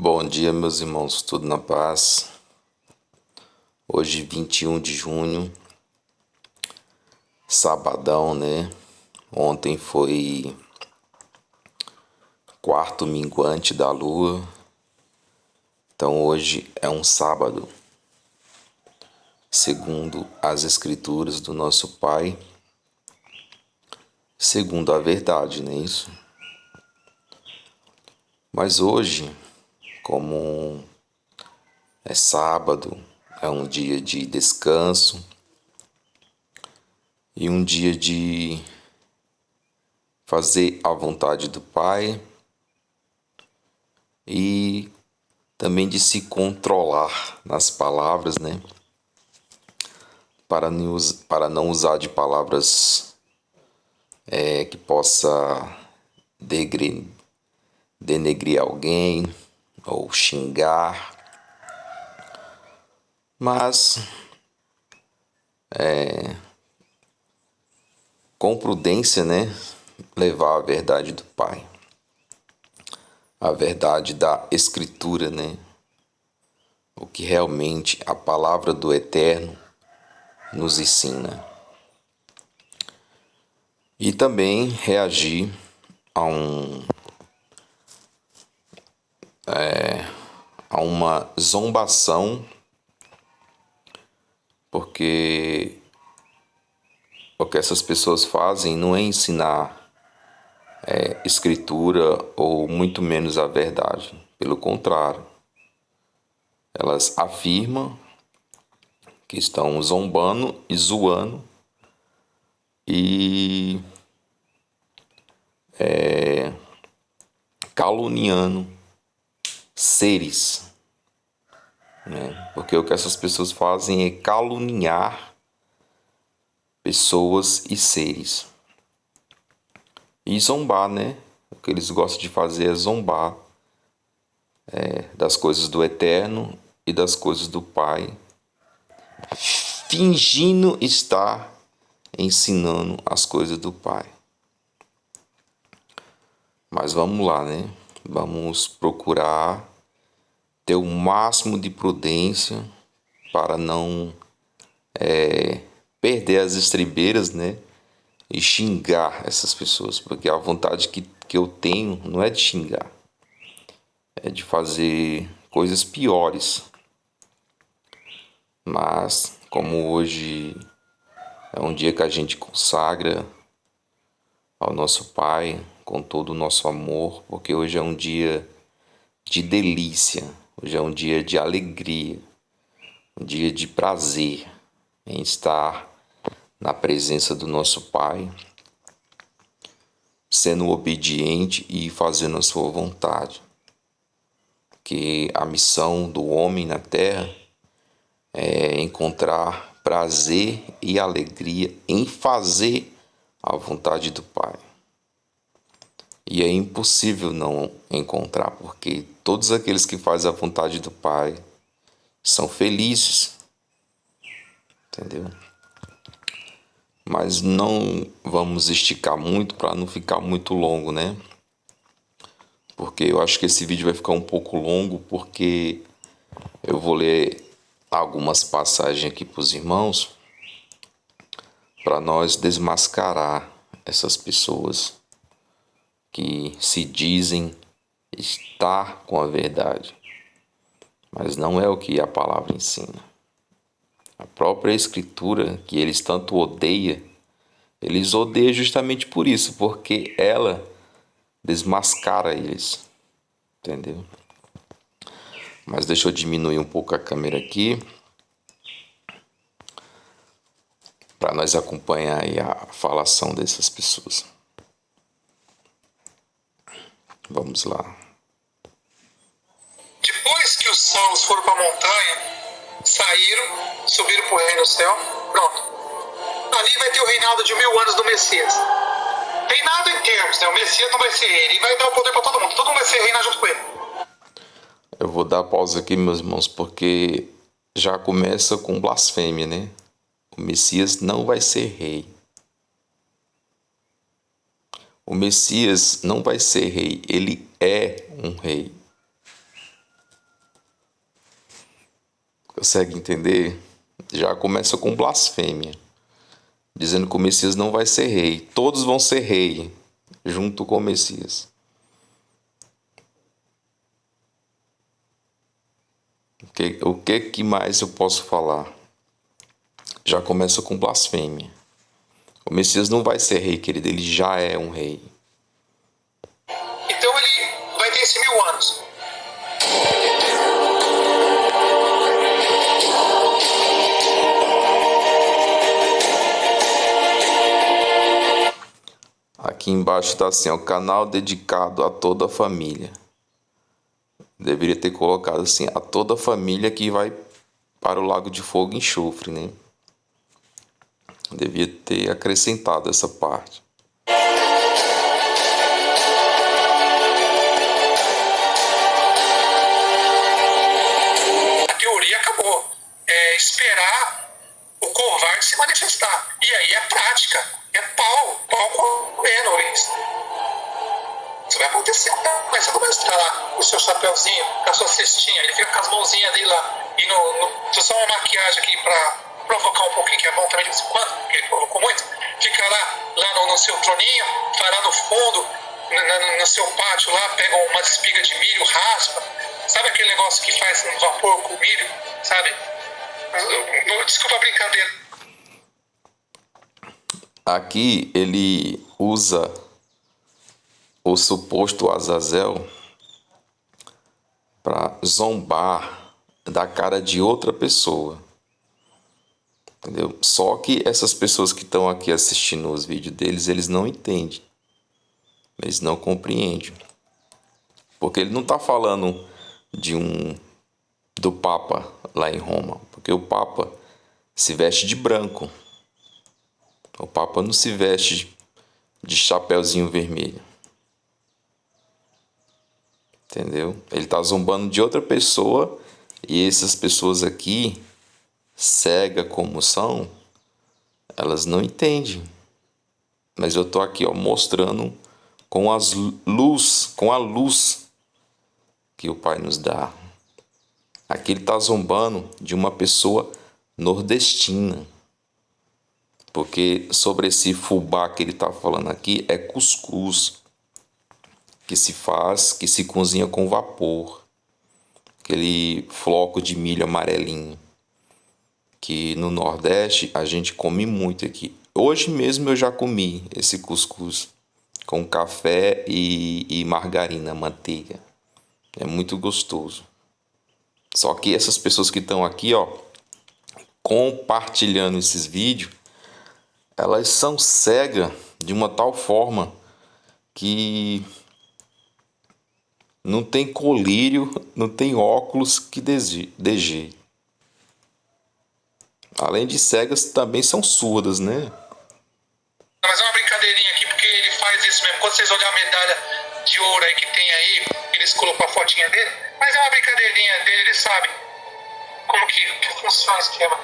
Bom dia, meus irmãos, tudo na paz. Hoje, 21 de junho, sabadão, né? Ontem foi quarto minguante da lua, então hoje é um sábado, segundo as escrituras do nosso Pai, segundo a verdade, não é isso? Mas hoje, como é sábado, é um dia de descanso e um dia de fazer a vontade do Pai e também de se controlar nas palavras, né? Para não usar de palavras que possa degre- denegrir alguém ou xingar, mas com prudência, né? Levar a verdade do Pai, a verdade da Escritura, né? O que realmente a palavra do Eterno nos ensina. E também reagir a a uma zombação, porque o que essas pessoas fazem não é ensinar escritura ou muito menos a verdade. Pelo contrário, elas afirmam que estão zombando e zoando e caluniando seres, né? Porque o que essas pessoas fazem é caluniar pessoas e seres. E zombar, né? O que eles gostam de fazer é zombar das coisas do Eterno e das coisas do Pai, fingindo estar ensinando as coisas do Pai. Mas vamos lá, né? Vamos procurar ter o máximo de prudência para não perder as estribeiras, né? E xingar essas pessoas, porque a vontade que eu tenho não é de xingar, é de fazer coisas piores. Mas, como hoje é um dia que a gente consagra ao nosso Pai com todo o nosso amor, porque hoje é um dia de delícia, hoje é um dia de alegria, um dia de prazer em estar na presença do nosso Pai, sendo obediente e fazendo a sua vontade. Que a missão do homem na terra é encontrar prazer e alegria em fazer a vontade do Pai. E é impossível não encontrar, porque todos aqueles que fazem a vontade do Pai são felizes, entendeu? Mas não vamos esticar muito para não ficar muito longo, né? Porque eu acho que esse vídeo vai ficar um pouco longo, porque eu vou ler algumas passagens aqui para os irmãos para nós desmascarar essas pessoas que se dizem estar com a verdade, mas não é o que a palavra ensina. A própria escritura que eles tanto odeiam, eles odeiam justamente por isso, porque ela desmascara eles, entendeu? Mas deixa eu diminuir um pouco a câmera aqui para nós acompanhar aí a falação dessas pessoas. Vamos lá. Depois que os salvos foram para a montanha, saíram, subiram para o reino do céu, pronto. Ali vai ter o reinado de 1000 anos do Messias. Reinado em termos, né? O Messias não vai ser rei, ele vai dar o poder para todo mundo vai ser reinar junto com ele. Eu vou dar pausa aqui, meus irmãos, porque já começa com blasfêmia, né? O Messias não vai ser rei. O Messias não vai ser rei, ele é um rei. Consegue entender? Já começa com blasfêmia, dizendo que o Messias não vai ser rei. Todos vão ser rei, junto com o Messias. O que mais eu posso falar? Já começa com blasfêmia. O Messias não vai ser rei, querido, ele já é um rei. Então ele vai ter esse 1000 anos. Aqui embaixo está assim, o canal dedicado a toda a família. Deveria ter colocado assim, a toda a família que vai para o Lago de Fogo e Enxofre, né? Devia ter acrescentado essa parte. A teoria acabou. É esperar o covarde se manifestar. E aí é prática. É pau comendo isso. Isso vai acontecer. Mas você começa a estar lá com o seu chapéuzinho, com a sua cestinha, ele fica com as mãozinhas dele lá. E só uma maquiagem aqui pra provocar um pouquinho, que é bom também de vez em quando, porque ele provocou muito. Fica lá no seu troninho, vai lá no fundo, no seu pátio lá, pega uma espiga de milho, raspa. Sabe aquele negócio que faz no vapor com milho, sabe? Desculpa a brincadeira. Aqui ele usa o suposto Azazel para zombar da cara de outra pessoa. Entendeu? Só que essas pessoas que estão aqui assistindo os vídeos deles, eles não entendem. Eles não compreendem. Porque ele não está falando do Papa lá em Roma. Porque o Papa se veste de branco. O Papa não se veste de chapeuzinho vermelho. Entendeu? Ele está zombando de outra pessoa. E essas pessoas aqui, cega como são, elas não entendem. Mas eu tô aqui, ó, mostrando com a luz que o Pai nos dá. Aqui ele tá zombando de uma pessoa nordestina. Porque sobre esse fubá que ele tá falando aqui é cuscuz, que se cozinha com vapor. Aquele floco de milho amarelinho, que no Nordeste a gente come muito aqui. Hoje mesmo eu já comi esse cuscuz com café e margarina, manteiga. É muito gostoso. Só que essas pessoas que estão aqui, ó, compartilhando esses vídeos, elas são cegas de uma tal forma que não tem colírio, não tem óculos que dê jeito. Além de cegas, também são surdas, né? Mas é uma brincadeirinha aqui, porque ele faz isso mesmo. Quando vocês olharem a medalha de ouro aí que tem aí, eles colocam a fotinha dele. Mas é uma brincadeirinha dele, ele sabe como que funciona o esquema.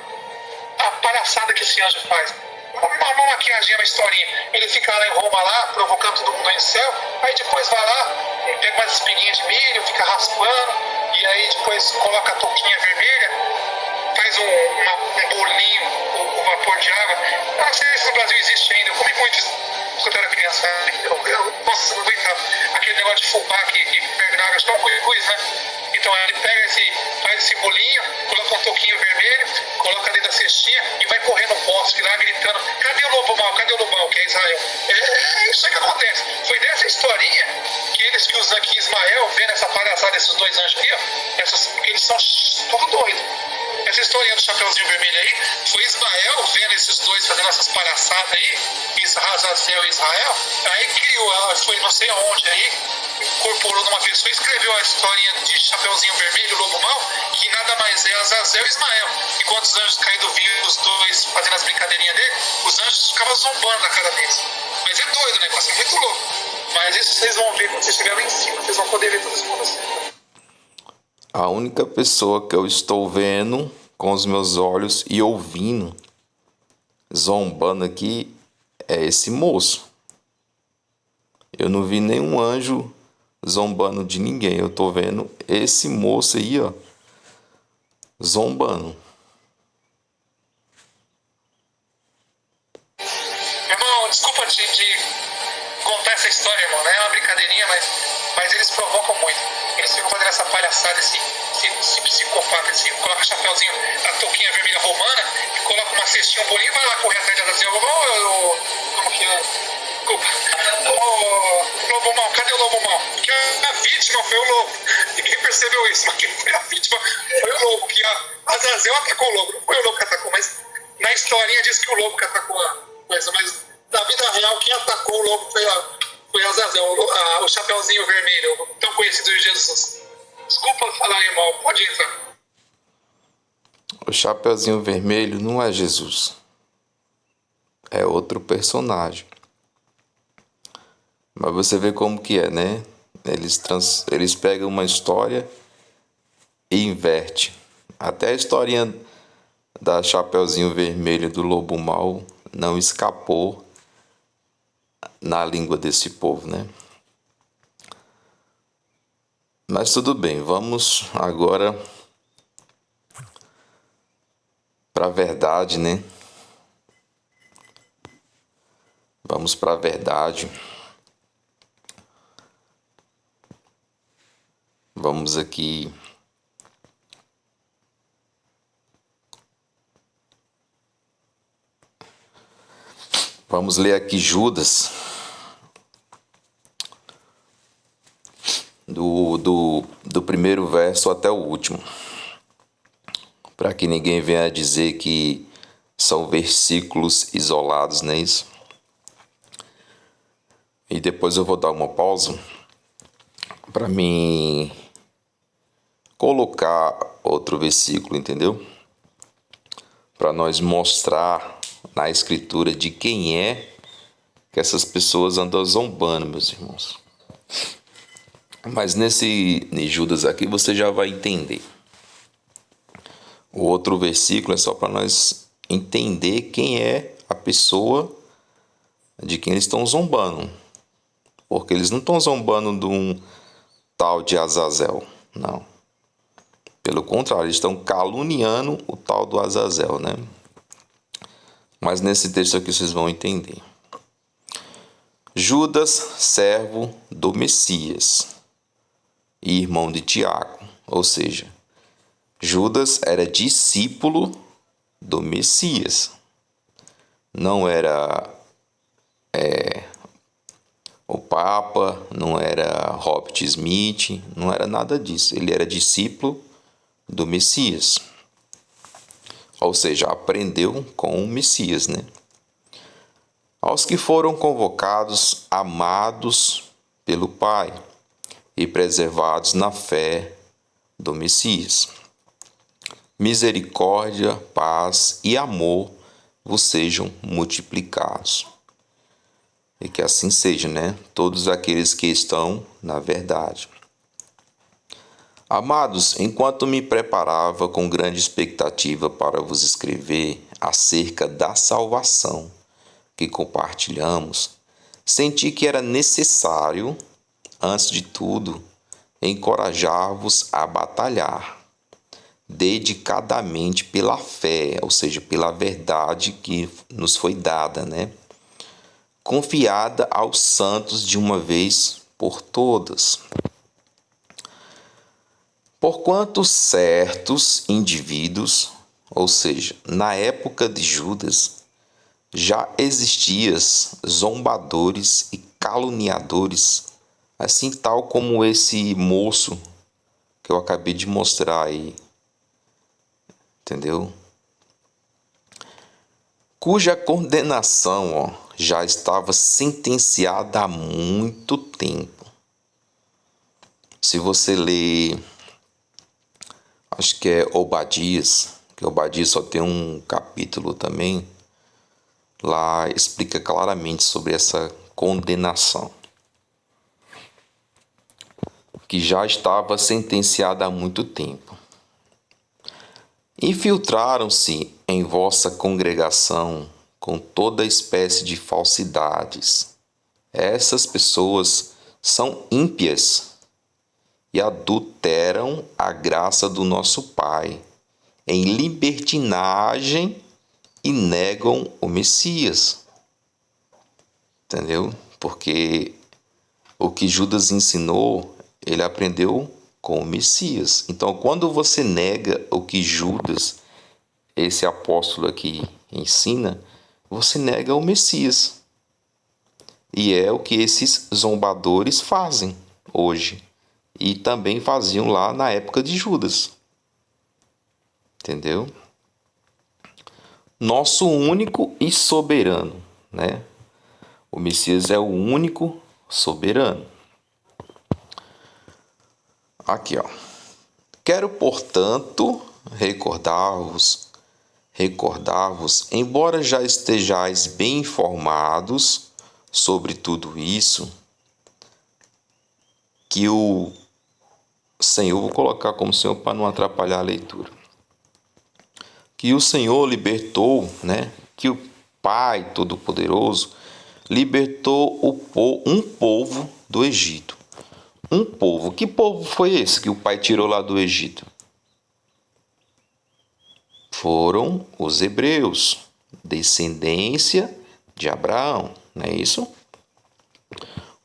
A palhaçada que esse anjo faz. Uma maquiagem, uma historinha. Ele fica lá em Roma, lá, provocando todo mundo aí no céu. Aí depois vai lá, pega umas espiguinhas de milho, fica raspando. E aí depois coloca a touquinha vermelha, faz um bolinho com vapor de água. Não sei se no Brasil existe ainda. Eu comi muito isso quando eu era criança. Nossa, não aguentava. Aquele negócio de fubá que pega na água, acho que é um cuscuz, né? Então ele faz esse bolinho, coloca um toquinho vermelho, coloca dentro da cestinha e vai correr no bosque lá gritando: cadê o lobo mau? Cadê o lobo mau? Que é Israel. É isso que acontece. Foi dessa historinha que eles que usam aqui Ismael, vendo essa palhaçada desses dois anjos aqui, ó, eles são tudo doidos. Essa historinha do Chapeuzinho Vermelho aí, foi Ismael vendo esses dois fazendo essas palhaçadas aí, Azazel e Israel, aí criou, foi não sei aonde aí, incorporou numa pessoa e escreveu a historinha de Chapeuzinho Vermelho, Lobo Mau, que nada mais é Azazel e Ismael. E quando os anjos caídos viram os dois fazendo as brincadeirinhas dele, os anjos ficavam zombando na cara deles. Mas é doido o negócio, é muito louco. Mas isso vocês vão ver quando vocês chegarem lá em cima, vocês vão poder ver tudo isso com vocês. A única pessoa que eu estou vendo com os meus olhos e ouvindo zombando aqui é esse moço. Eu não vi nenhum anjo zombando de ninguém. Eu tô vendo esse moço aí, ó, zombando. Irmão, desculpa te contar essa história, irmão, né? É uma brincadeirinha, mas eles provocam muito. Eles ficam fazendo essa palhaçada, esse psicopata, coloca o chapéuzinho, a touquinha vermelha romana, e coloca uma cestinha, um bolinho e vai lá correr atrás de Azazel. Como que é? Desculpa. Lobo mau, cadê o lobo mau? Porque a vítima foi o lobo. Ninguém percebeu isso, mas quem foi a vítima foi o lobo, que a Azazel atacou o lobo. Não foi o lobo que atacou, mas na historinha diz que o lobo que atacou a coisa, mas na vida real quem atacou o lobo foi Azazel, o chapeuzinho vermelho, tão conhecido de Jesus. Desculpa falar, irmão, pode entrar. O Chapeuzinho Vermelho não é Jesus. É outro personagem. Mas você vê como que é, né? Eles pegam uma história e inverte. Até a historinha da Chapeuzinho Vermelho do Lobo Mau não escapou na língua desse povo, né? Mas tudo bem, vamos agora para a verdade, né? Vamos para a verdade. Vamos aqui vamos ler aqui Judas do primeiro verso até o último, para que ninguém venha dizer que são versículos isolados, não é isso? E depois eu vou dar uma pausa para mim colocar outro versículo, entendeu? Para nós mostrar na escritura de quem é que essas pessoas andam zombando, meus irmãos. Mas nesse Judas aqui você já vai entender. O outro versículo é só para nós entender quem é a pessoa de quem eles estão zombando. Porque eles não estão zombando de um tal de Azazel, não. Pelo contrário, eles estão caluniando o tal do Azazel, né? Mas nesse texto aqui vocês vão entender. Judas, servo do Messias e irmão de Tiago. Ou seja, Judas era discípulo do Messias. Não era o Papa, não era Robert Smith, não era nada disso. Ele era discípulo do Messias. Ou seja, aprendeu com o Messias, né? Aos que foram convocados, amados pelo Pai e preservados na fé do Messias. Misericórdia, paz e amor vos sejam multiplicados. E que assim seja, né? Todos aqueles que estão na verdade. Amados, enquanto me preparava com grande expectativa para vos escrever acerca da salvação que compartilhamos, senti que era necessário, antes de tudo, encorajar-vos a batalhar dedicadamente pela fé, ou seja, pela verdade que nos foi dada, né? Confiada aos santos de uma vez por todas. Porquanto certos indivíduos, ou seja, na época de Judas, já existiam zombadores e caluniadores, assim tal como esse moço que eu acabei de mostrar aí, entendeu? Cuja condenação já estava sentenciada há muito tempo. Se você ler, acho que é Obadias, que Obadias só tem um capítulo também, lá explica claramente sobre essa condenação, que já estava sentenciada há muito tempo. Infiltraram-se em vossa congregação com toda espécie de falsidades. Essas pessoas são ímpias e adulteram a graça do nosso Pai em libertinagem e negam o Messias. Entendeu? Porque o que Judas ensinou, ele aprendeu com o Messias. Então, quando você nega o que Judas, esse apóstolo aqui, ensina, você nega o Messias. E é o que esses zombadores fazem hoje. E também faziam lá na época de Judas. Entendeu? Nosso único e soberano, né? O Messias é o único soberano. Aqui, ó. Quero, portanto, recordar-vos, embora já estejais bem informados sobre tudo isso, que o Senhor, vou colocar como Senhor para não atrapalhar a leitura, que o Senhor libertou, né? Que o Pai Todo-Poderoso libertou um povo do Egito. Um povo. Que povo foi esse que o Pai tirou lá do Egito? Foram os hebreus, descendência de Abraão, não é isso?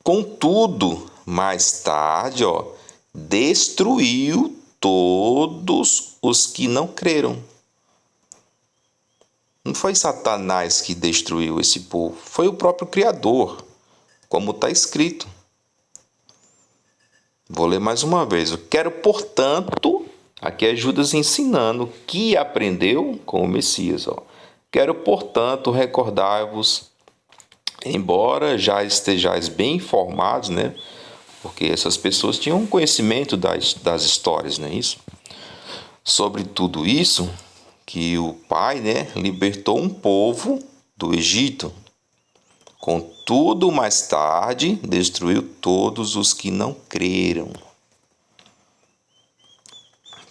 Contudo, mais tarde, destruiu todos os que não creram. Não foi Satanás que destruiu esse povo, foi o próprio Criador, como está escrito. Vou ler mais uma vez. Eu quero, portanto, aqui é Judas ensinando que aprendeu com o Messias. Quero, portanto, recordar-vos, embora já estejais bem informados, né? Porque essas pessoas tinham conhecimento das histórias, não é isso? Sobre tudo isso, que o Pai, né, libertou um povo do Egito. Contudo, mais tarde, destruiu todos os que não creram.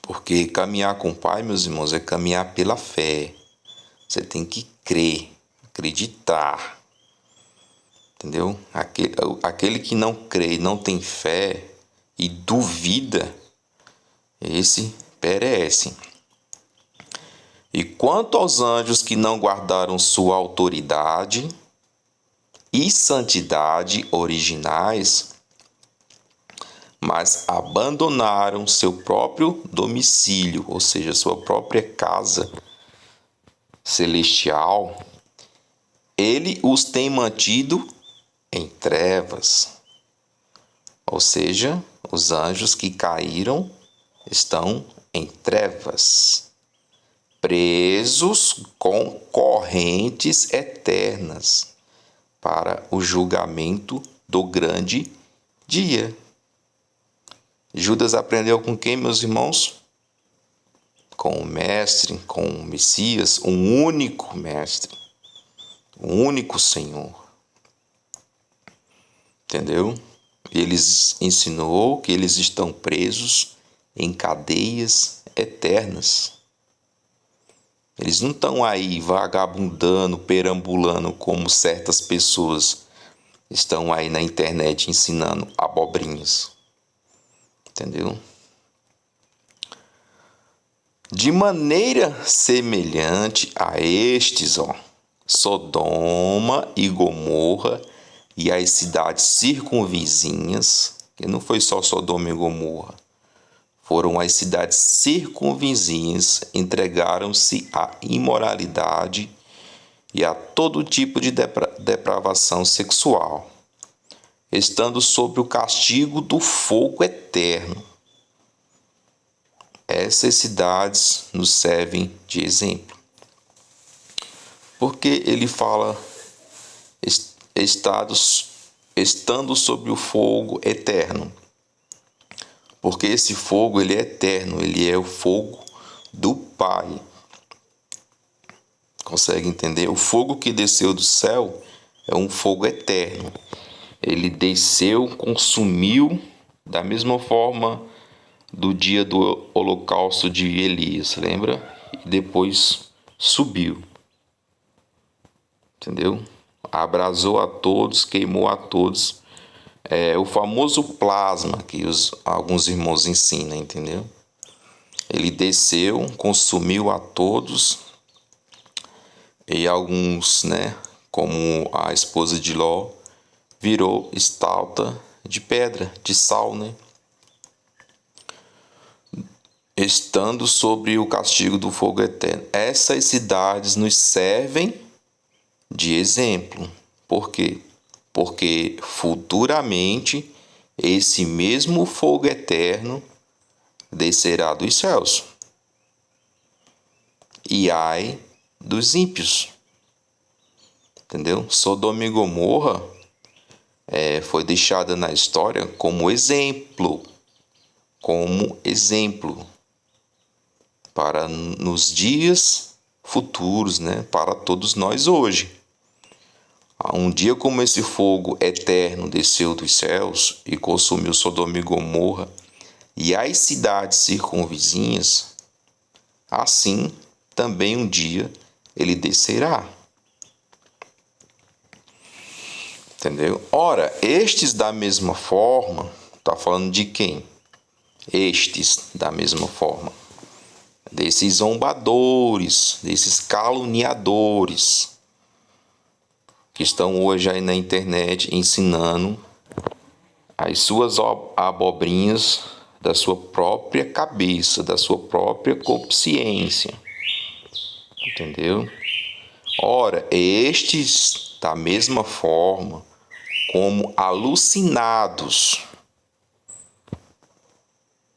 Porque caminhar com o Pai, meus irmãos, é caminhar pela fé. Você tem que crer, acreditar. Entendeu? Aquele que não crê e não tem fé e duvida, esse perece. E quanto aos anjos que não guardaram sua autoridade e santidade originais, mas abandonaram seu próprio domicílio, ou seja, sua própria casa celestial, ele os tem mantido em trevas. Ou seja, os anjos que caíram estão em trevas, presos com correntes eternas para o julgamento do grande dia. Judas aprendeu com quem, meus irmãos? Com o Mestre, com o Messias, um único Mestre, um único Senhor. Entendeu? Eles ensinou que eles estão presos em cadeias eternas. Eles não estão aí vagabundando, perambulando como certas pessoas estão aí na internet ensinando abobrinhas. Entendeu? De maneira semelhante a estes, Sodoma e Gomorra e as cidades circunvizinhas, que não foi só Sodoma e Gomorra, foram as cidades circunvizinhas, entregaram-se à imoralidade e a todo tipo de depravação sexual, estando sob o castigo do fogo eterno. Essas cidades nos servem de exemplo. Porque ele fala estando sob o fogo eterno. Porque esse fogo, ele é eterno, ele é o fogo do Pai. Consegue entender? O fogo que desceu do céu é um fogo eterno. Ele desceu, consumiu, da mesma forma do dia do holocausto de Elias, lembra? E depois subiu. Entendeu? Abrasou a todos, queimou a todos. É o famoso plasma que alguns irmãos ensinam, entendeu? Ele desceu, consumiu a todos, e alguns, né, como a esposa de Ló, virou estátua de pedra, de sal, né? Estando sobre o castigo do fogo eterno. Essas cidades nos servem de exemplo. Por quê? Porque futuramente esse mesmo fogo eterno descerá dos céus. E ai dos ímpios. Entendeu? Sodoma e Gomorra foi deixada na história como exemplo. Como exemplo para nos dias futuros, né? Para todos nós hoje. Um dia como esse fogo eterno desceu dos céus e consumiu Sodoma e Gomorra e as cidades circunvizinhas, assim também um dia ele descerá. Entendeu? Ora, estes da mesma forma, está falando de quem? Estes da mesma forma, desses zombadores, desses caluniadores, que estão hoje aí na internet ensinando as suas abobrinhas da sua própria cabeça, da sua própria consciência. Entendeu? Ora, estes, da mesma forma, como alucinados.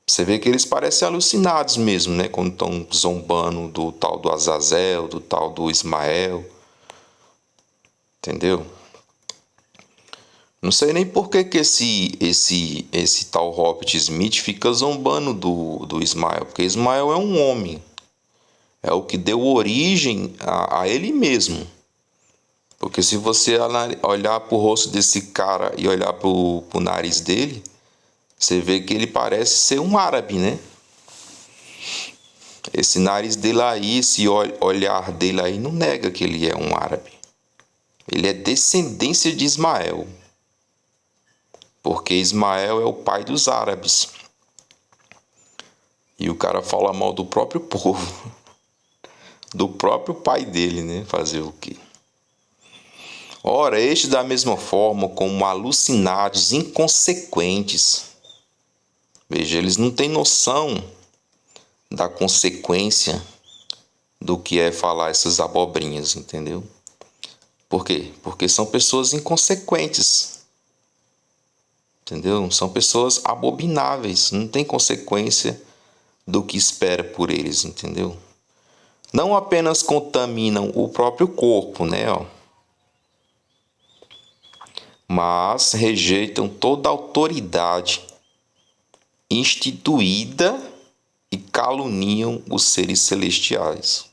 Você vê que eles parecem alucinados mesmo, né? Quando estão zombando do tal do Azazel, do tal do Ismael. Entendeu? Não sei nem por que esse tal Robert Smith fica zombando do Ismael. Porque Ismael é um homem. É o que deu origem a ele mesmo. Porque se você olhar para o rosto desse cara e olhar para o nariz dele, você vê que ele parece ser um árabe, né? Esse nariz dele aí, esse olhar dele aí não nega que ele é um árabe. Ele é descendência de Ismael. Porque Ismael é o pai dos árabes. E o cara fala mal do próprio povo. Do próprio pai dele, né? Fazer o quê? Ora, estes da mesma forma como alucinados, inconsequentes. Veja, eles não têm noção da consequência do que é falar essas abobrinhas, entendeu? Por quê? Porque são pessoas inconsequentes. Entendeu? São pessoas abomináveis, não tem consequência do que espera por eles, entendeu? Não apenas contaminam o próprio corpo, né, ó, mas rejeitam toda a autoridade instituída e caluniam os seres celestiais.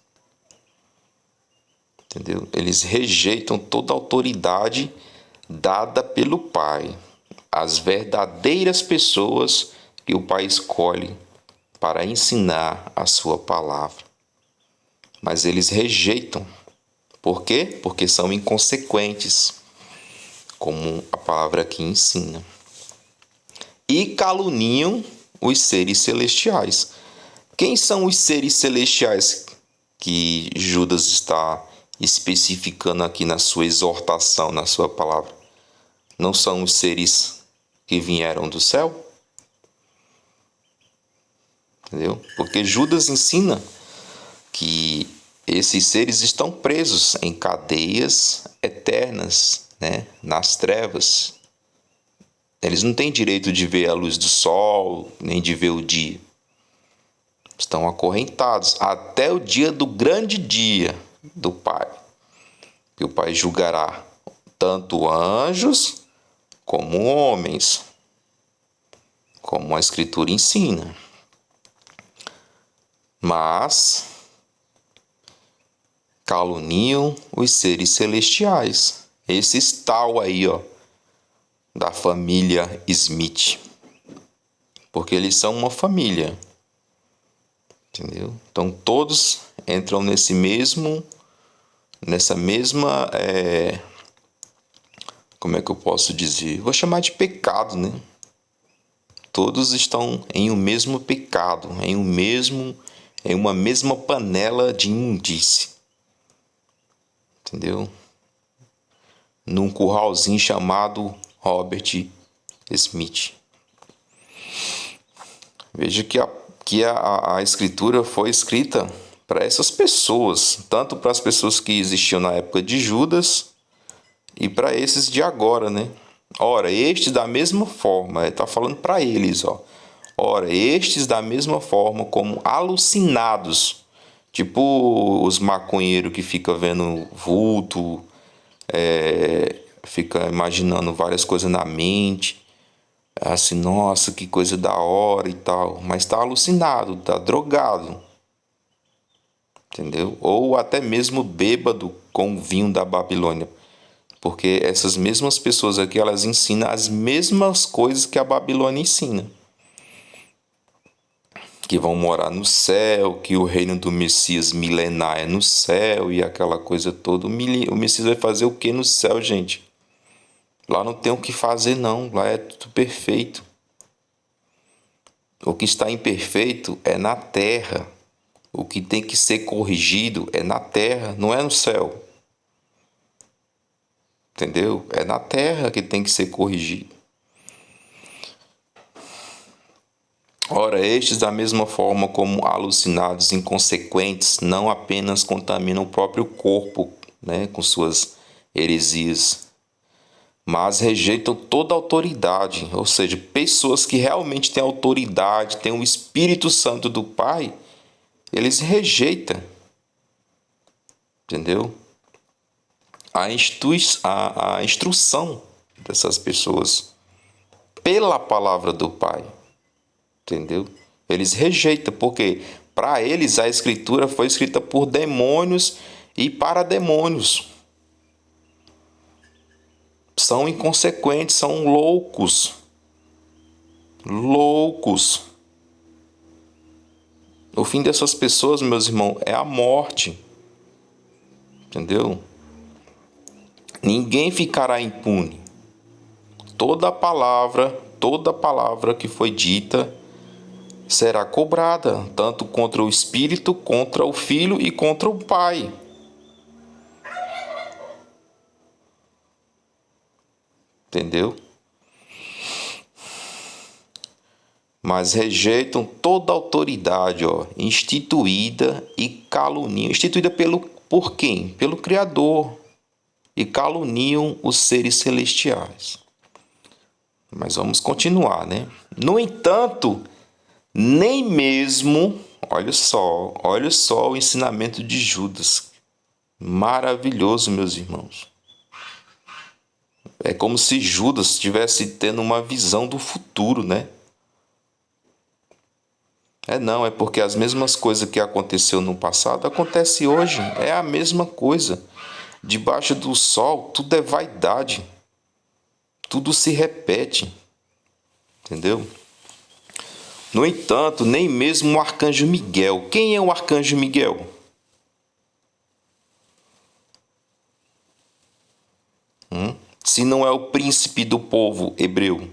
Entendeu? Eles rejeitam toda a autoridade dada pelo Pai, as verdadeiras pessoas que o Pai escolhe para ensinar a sua palavra. Mas eles rejeitam. Por quê? Porque são inconsequentes, como a palavra aqui ensina. E caluniam os seres celestiais. Quem são os seres celestiais que Judas está especificando aqui na sua exortação, na sua palavra? Não são os seres que vieram do céu? Entendeu? Porque Judas ensina que esses seres estão presos em cadeias eternas, né? Nas trevas. Eles não têm direito de ver a luz do sol, nem de ver o dia. Estão acorrentados até o dia do grande dia do Pai. Que o Pai julgará tanto anjos como homens, como a Escritura ensina. Mas caluniam os seres celestiais. Esses tal aí, ó, da família Smith. Porque eles são uma família. Entendeu? Então todos entram nessa mesma, como é que eu posso dizer? Vou chamar de pecado, né? Todos estão em um mesmo pecado, em uma mesma panela de imundície. Entendeu? Num curralzinho chamado Robert Smith. Veja que a escritura foi escrita para essas pessoas, tanto para as pessoas que existiam na época de Judas e para esses de agora, né? Ora, estes da mesma forma, está falando para eles, ó. Ora, estes da mesma forma como alucinados, tipo os maconheiros que ficam vendo vulto, fica imaginando várias coisas na mente, assim, nossa, que coisa da hora e tal, mas está alucinado, está drogado, entendeu? Ou até mesmo bêbado com o vinho da Babilônia, porque essas mesmas pessoas aqui, elas ensinam as mesmas coisas que a Babilônia ensina, que vão morar no céu, que o reino do Messias milenar é no céu e aquela coisa toda. O Messias vai fazer o que no céu, gente? Lá não tem o que fazer, não. Lá é tudo perfeito. O que está imperfeito é na terra. O que tem que ser corrigido é na terra, não é no céu. Entendeu? É na terra que tem que ser corrigido. Ora, estes, da mesma forma como alucinados inconsequentes, não apenas contaminam o próprio corpo, né, com suas heresias, mas rejeitam toda autoridade, ou seja, pessoas que realmente têm autoridade, têm o Espírito Santo do Pai, eles rejeitam, entendeu? A instrução dessas pessoas pela palavra do Pai, entendeu? Eles rejeitam, porque para eles a Escritura foi escrita por demônios e para demônios. São inconsequentes, são loucos. Loucos. O fim dessas pessoas, meus irmãos, é a morte. Entendeu? Ninguém ficará impune. Toda palavra que foi dita será cobrada, tanto contra o Espírito, contra o Filho e contra o Pai. Entendeu? Mas rejeitam toda autoridade, ó, instituída e caluniam. Instituída por quem? Pelo Criador. E caluniam os seres celestiais. Mas vamos continuar, né? No entanto, nem mesmo, olha só o ensinamento de Judas. Maravilhoso, meus irmãos. É como se Judas estivesse tendo uma visão do futuro, né? É porque as mesmas coisas que aconteceu no passado acontece hoje. É a mesma coisa. Debaixo do sol, tudo é vaidade. Tudo se repete. Entendeu? No entanto, nem mesmo o arcanjo Miguel. Quem é o arcanjo Miguel? Se não é o príncipe do povo hebreu.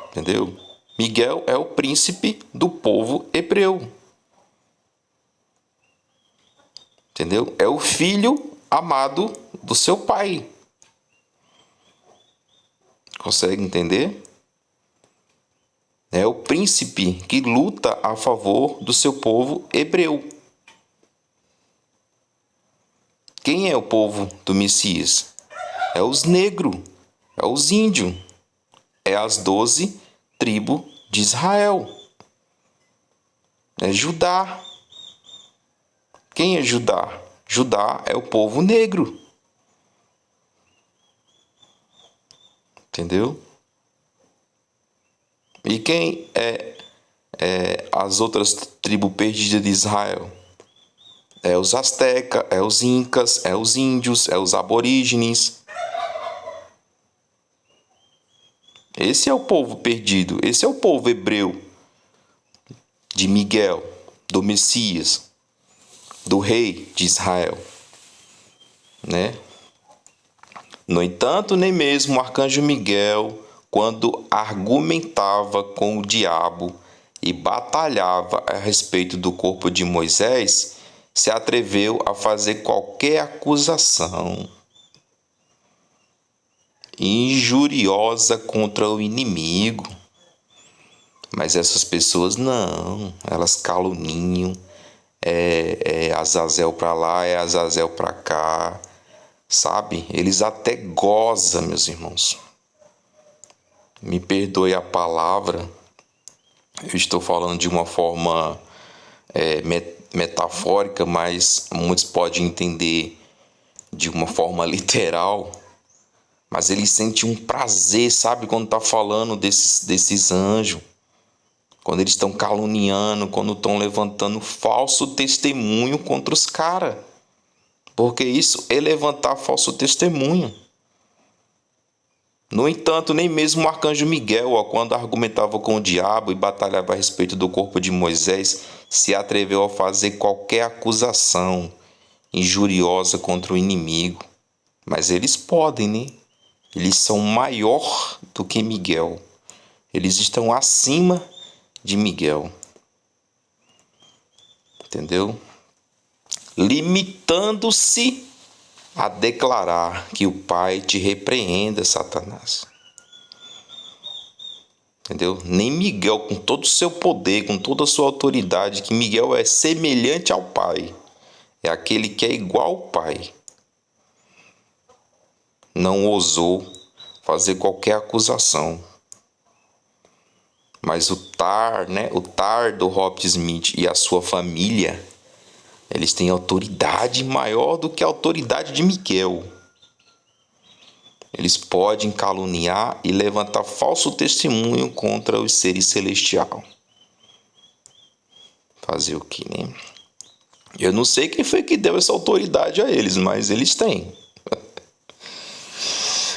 Entendeu? Miguel é o príncipe do povo hebreu. Entendeu? É o filho amado do seu pai. Consegue entender? É o príncipe que luta a favor do seu povo hebreu. Quem é o povo do Messias? É os negros, é os índios, é as 12 tribos de Israel. É Judá. Quem é Judá? Judá é o povo negro. Entendeu? E quem é as outras tribos perdidas de Israel? É os astecas, é os incas, é os índios, é os aborígenes. Esse é o povo perdido, esse é o povo hebreu de Miguel, do Messias, do rei de Israel, né? No entanto, nem mesmo o arcanjo Miguel, quando argumentava com o diabo e batalhava a respeito do corpo de Moisés, se atreveu a fazer qualquer acusação injuriosa contra o inimigo. Mas essas pessoas não, elas caluniam, é Azazel para lá, é Azazel para cá, sabe? Eles até gozam, meus irmãos. Me perdoe a palavra, eu estou falando de uma forma metafórica, mas muitos podem entender de uma forma literal. Mas eles sentem um prazer, sabe, quando está falando desses anjos. Quando eles estão caluniando, quando estão levantando falso testemunho contra os caras. Porque isso é levantar falso testemunho. No entanto, nem mesmo o arcanjo Miguel, quando argumentava com o diabo e batalhava a respeito do corpo de Moisés, se atreveu a fazer qualquer acusação injuriosa contra o inimigo. Mas eles podem, né? Eles são maior do que Miguel. Eles estão acima de Miguel. Entendeu? Limitando-se a declarar que o Pai te repreenda, Satanás. Entendeu? Nem Miguel, com todo o seu poder, com toda a sua autoridade, que Miguel é semelhante ao Pai. É aquele que é igual ao Pai. Não ousou fazer qualquer acusação. Mas o Tar do Robert Smith e a sua família, eles têm autoridade maior do que a autoridade de Miguel. Eles podem caluniar e levantar falso testemunho contra os seres celestiais. Fazer o que, né? Eu não sei quem foi que deu essa autoridade a eles, mas eles têm.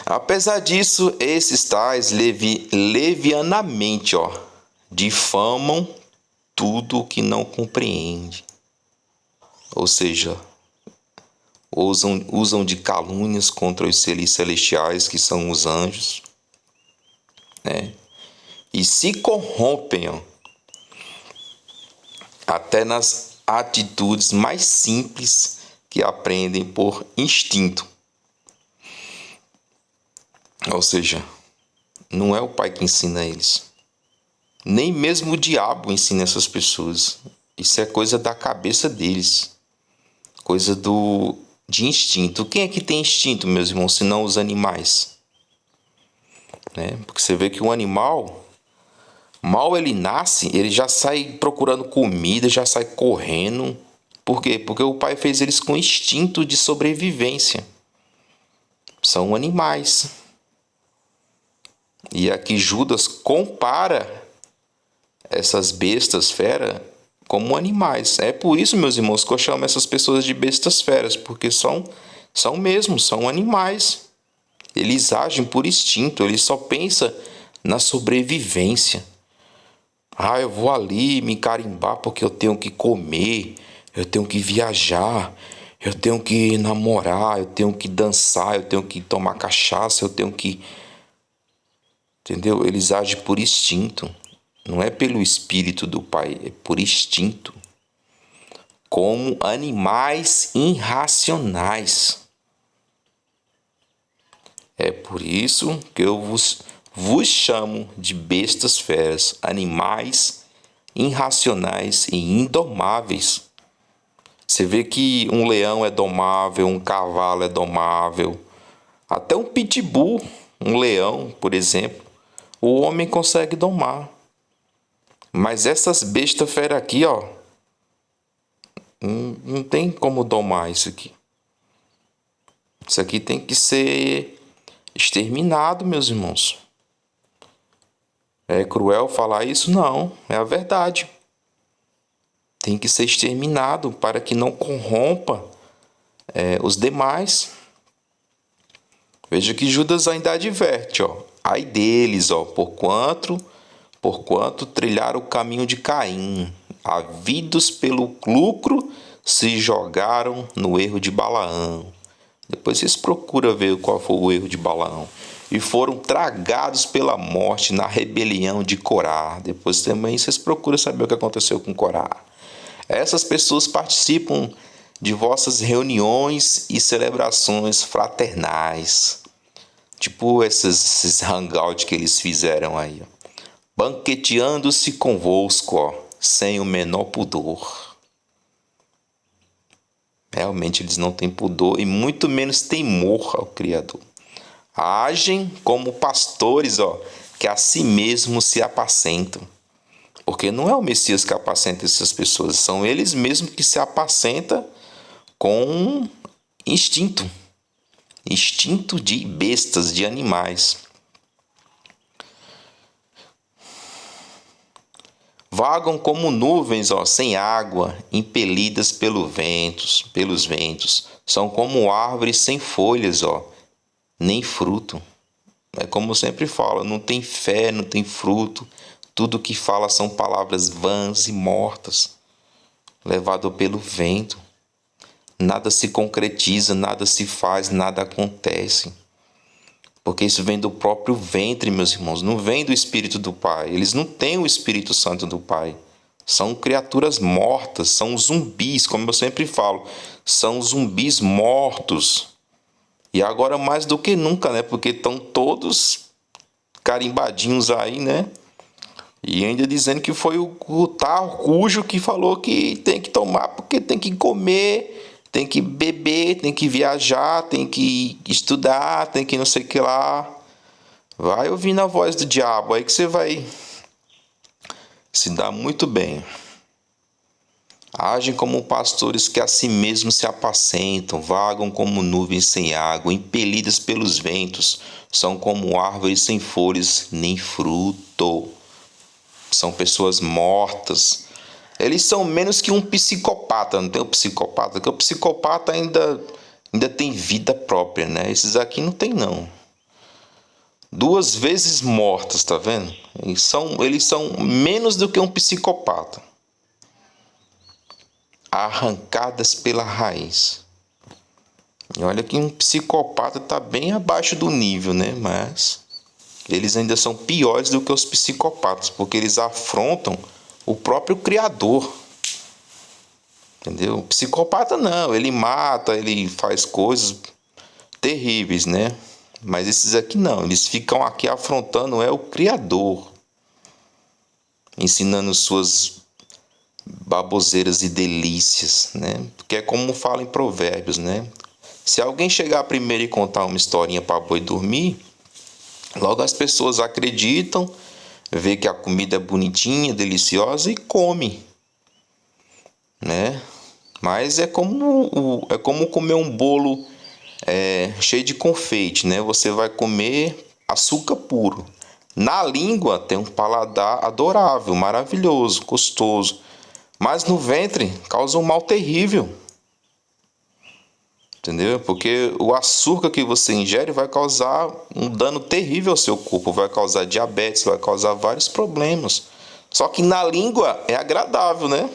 Apesar disso, esses tais levianamente, difamam tudo o que não compreende. Ou seja, usam de calúnias contra os seres celestiais, que são os anjos, né? E se corrompem, até nas atitudes mais simples que aprendem por instinto. Ou seja, não é o Pai que ensina eles. Nem mesmo o diabo ensina essas pessoas. Isso é coisa da cabeça deles. Coisa de instinto. Quem é que tem instinto, meus irmãos, se não os animais? Né? Porque você vê que o animal, mal ele nasce, ele já sai procurando comida, já sai correndo. Por quê? Porque o Pai fez eles com instinto de sobrevivência. São animais. E aqui Judas compara essas bestas feras como animais. É por isso, meus irmãos, que eu chamo essas pessoas de bestas feras, porque são animais. Eles agem por instinto, eles só pensam na sobrevivência. Eu vou ali me carimbar porque eu tenho que comer, eu tenho que viajar, eu tenho que namorar, eu tenho que dançar, eu tenho que tomar cachaça, eu tenho que... Entendeu? Eles agem por instinto. Não é pelo Espírito do Pai, é por instinto. Como animais irracionais. É por isso que eu vos chamo de bestas feras, animais irracionais e indomáveis. Você vê que um leão é domável, um cavalo é domável, até um pitbull, um leão, por exemplo, o homem consegue domar. Mas essas bestas feras aqui, não tem como domar isso aqui. Isso aqui tem que ser exterminado, meus irmãos. É cruel falar isso? Não, é a verdade. Tem que ser exterminado para que não corrompa os demais. Veja que Judas ainda adverte, ai deles, porquanto trilharam o caminho de Caim, havidos pelo lucro, se jogaram no erro de Balaão. Depois vocês procuram ver qual foi o erro de Balaão. e foram tragados pela morte na rebelião de Corá. Depois também vocês procuram saber o que aconteceu com Corá. Essas pessoas participam de vossas reuniões e celebrações fraternais. Tipo esses hangouts que eles fizeram aí, ó. Banqueteando-se convosco, ó, sem o menor pudor. Realmente eles não têm pudor e muito menos temor ao Criador. Agem como pastores, ó, que a si mesmos se apacentam. Porque não é o Messias que apacenta essas pessoas, são eles mesmos que se apacentam com instinto. Instinto de bestas, de animais. Vagam como nuvens, ó, sem água, impelidas pelos ventos. São como árvores sem folhas, ó, nem fruto. É como eu sempre falo, não tem fé, não tem fruto. Tudo que fala são palavras vãs e mortas, levado pelo vento. Nada se concretiza, nada se faz, nada acontece. Porque isso vem do próprio ventre, meus irmãos. Não vem do Espírito do Pai. Eles não têm o Espírito Santo do Pai. São criaturas mortas, são zumbis, como eu sempre falo. São zumbis mortos. E agora mais do que nunca, né? Porque estão todos carimbadinhos aí, né? E ainda dizendo que foi o tal cujo que falou que tem que tomar porque tem que comer, tem que beber, tem que viajar, tem que estudar, tem que não sei o que lá. Vai ouvindo a voz do diabo aí que você vai se dar muito bem. Agem como pastores que a si mesmos se apacentam, vagam como nuvens sem água, impelidas pelos ventos, são como árvores sem folhas nem fruto. São pessoas mortas. Eles são menos que um psicopata. Não tem o psicopata? Porque o psicopata ainda tem vida própria, né? Esses aqui não tem, não. 2 vezes mortas, tá vendo? Eles são menos do que um psicopata. Arrancadas pela raiz. E olha que um psicopata tá bem abaixo do nível, né? Mas eles ainda são piores do que os psicopatas, porque eles afrontam o próprio Criador. Entendeu? O psicopata não, ele mata, ele faz coisas terríveis, né? Mas esses aqui não, eles ficam aqui afrontando o Criador, ensinando suas baboseiras e delícias, né? Que é como fala em Provérbios, né? Se alguém chegar primeiro e contar uma historinha para boi dormir, logo as pessoas acreditam, vê que a comida é bonitinha, deliciosa e come, né? Mas é como comer um bolo cheio de confeite, né? Você vai comer açúcar puro. Na língua tem um paladar adorável, maravilhoso, gostoso. Mas no ventre causa um mal terrível. Entendeu? Porque o açúcar que você ingere vai causar um dano terrível ao seu corpo, vai causar diabetes, vai causar vários problemas. Só que na língua é agradável, né?